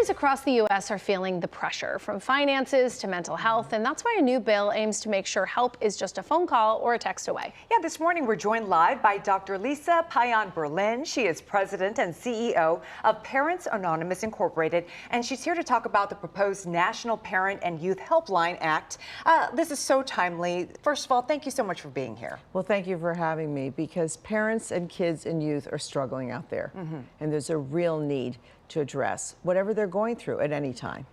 Families across the U.S. are feeling the pressure from finances to mental health, and that's why a new bill aims to make sure help is just a phone call or a text away. Yeah, this morning we're joined live by Dr. Lisa Pion-Berlin. She is president and CEO of Parents Anonymous Incorporated, and she's here to talk about the proposed National Parent and Youth Helpline Act. This is so timely. First of all, thank you so much for being here. Well, thank you for having me, because parents and kids and youth are struggling out there, and there's a real need to address whatever they're going through at any time.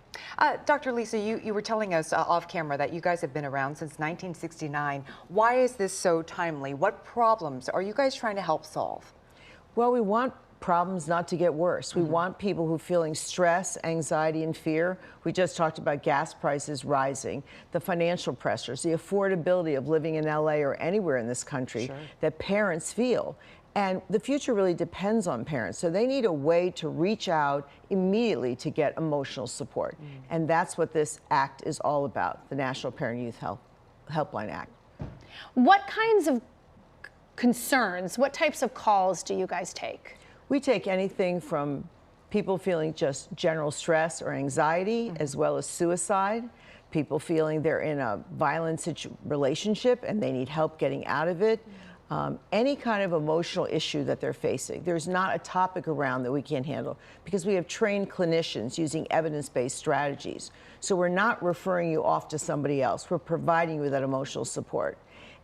Dr. Lisa, you were telling us off camera that you guys have been around since 1969. Why is this so timely? What problems are you guys trying to help solve? Well, we want problems not to get worse. We want people who are feeling stress, anxiety, and fear. We just talked about gas prices rising, the financial pressures, the affordability of living in LA or anywhere in this country that parents feel. And the future really depends on parents. So they need a way to reach out immediately to get emotional support. And that's what this act is all about, the National Parent Youth Helpline Act. What kinds of concerns, what types of calls do you guys take? We take anything from people feeling just general stress or anxiety, as well as suicide, people feeling they're in a violent relationship and they need help getting out of it. Any kind of emotional issue that they're facing. There's not a topic around that we can't handle, because we have trained clinicians using evidence-based strategies. So we're not referring you off to somebody else. We're providing you with that emotional support.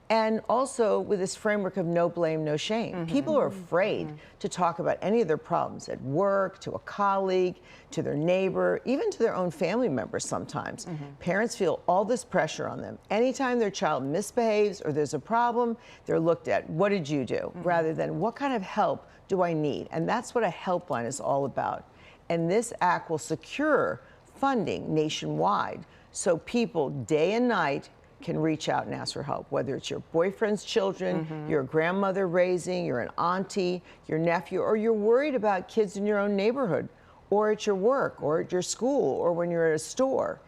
And also with this framework of no blame, no shame. People are afraid to talk about any of their problems at work, to a colleague, to their neighbor, even to their own family members sometimes. Parents feel all this pressure on them. Anytime their child misbehaves or there's a problem, they're looked at, what did you do? Rather than, what kind of help do I need? And that's what a helpline is all about. And this act will secure funding nationwide, so people day and night can reach out and ask for help, whether it's your boyfriend's children, your grandmother raising, you're an auntie, your nephew, or you're worried about kids in your own neighborhood, or at your work, or at your school, or when you're at a store.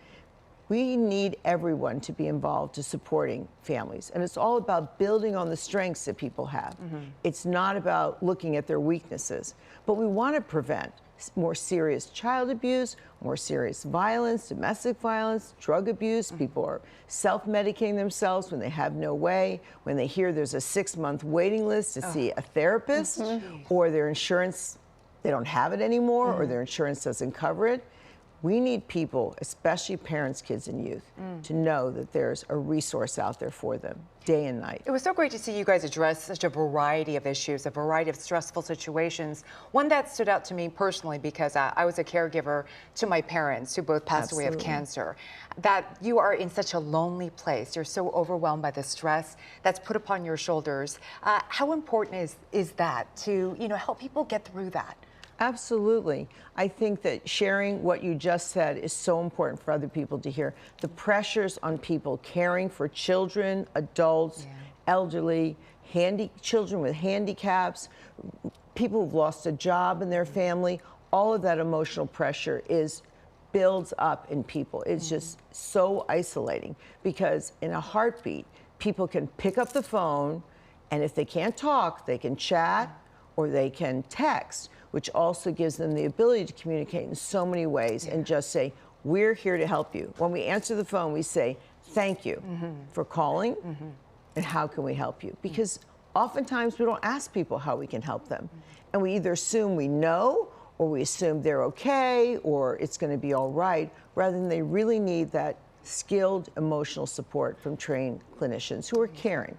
We need everyone to be involved to supporting families. And it's all about building on the strengths that people have. It's not about looking at their weaknesses, but we want to prevent more serious child abuse, more serious violence, domestic violence, drug abuse. People are self-medicating themselves when they have no way, when they hear there's a 6-month waiting list to see a therapist, or their insurance, they don't have it anymore, or their insurance doesn't cover it. We need people, especially parents, kids, and youth, to know that there's a resource out there for them day and night. It was so great to see you guys address such a variety of issues, a variety of stressful situations. One that stood out to me personally, because I was a caregiver to my parents who both passed away of cancer, that you are in such a lonely place. You're so overwhelmed by the stress that's put upon your shoulders. How important is that to, help people get through that? Absolutely. I think that sharing what you just said is so important for other people to hear. The pressures on people caring for children, adults, elderly, children with handicaps, people who've lost a job in their family, all of that emotional pressure builds up in people. It's just so isolating, because in a heartbeat, people can pick up the phone, and if they can't talk, they can chat or they can text, which also gives them the ability to communicate in so many ways and just say, we're here to help you. When we answer the phone, we say, thank you for calling, and how can we help you? Because oftentimes we don't ask people how we can help them. And we either assume we know, or we assume they're okay, or it's gonna be all right, rather than they really need that skilled emotional support from trained clinicians who are caring.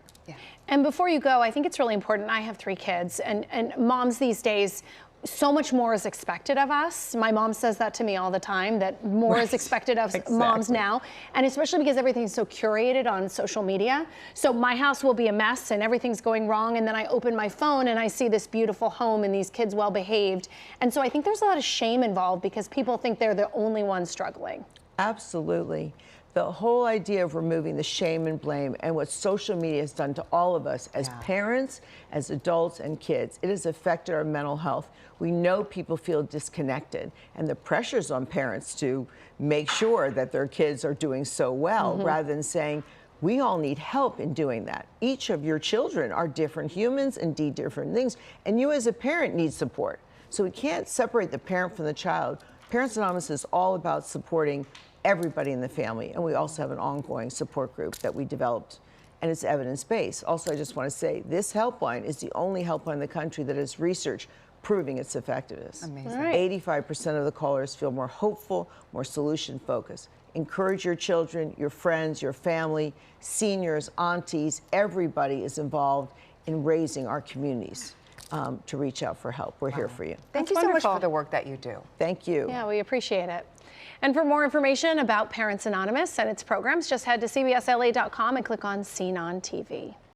And before you go, I think it's really important. I have 3 kids, and moms these days, so much more is expected of us. My mom says that to me all the time, that more is expected of moms now, and especially because everything's so curated on social media. So my house will be a mess and everything's going wrong, and then I open my phone and I see this beautiful home and these kids well behaved. And so I think there's a lot of shame involved, because people think they're the only ones struggling. Absolutely. The whole idea of removing the shame and blame, and what social media has done to all of us as parents, as adults, and kids, it has affected our mental health. We know people feel disconnected, and the pressures on parents to make sure that their kids are doing so well, rather than saying, we all need help in doing that. Each of your children are different humans and do different things, and you as a parent need support. So we can't separate the parent from the child. Parents Anonymous is all about supporting everybody in the family, and we also have an ongoing support group that we developed, and it's evidence-based. Also, I just want to say this helpline is the only helpline in the country that has research proving its effectiveness. Amazing. Right. 85% of the callers feel more hopeful, more solution-focused. Encourage your children, your friends, your family, seniors, aunties, everybody is involved in raising our communities to reach out for help. We're here for you. Thank That's you so wonderful. much for the work that you do. Thank you. Yeah, we appreciate it. And for more information about Parents Anonymous and its programs, just head to cbsla.com and click on Seen on TV.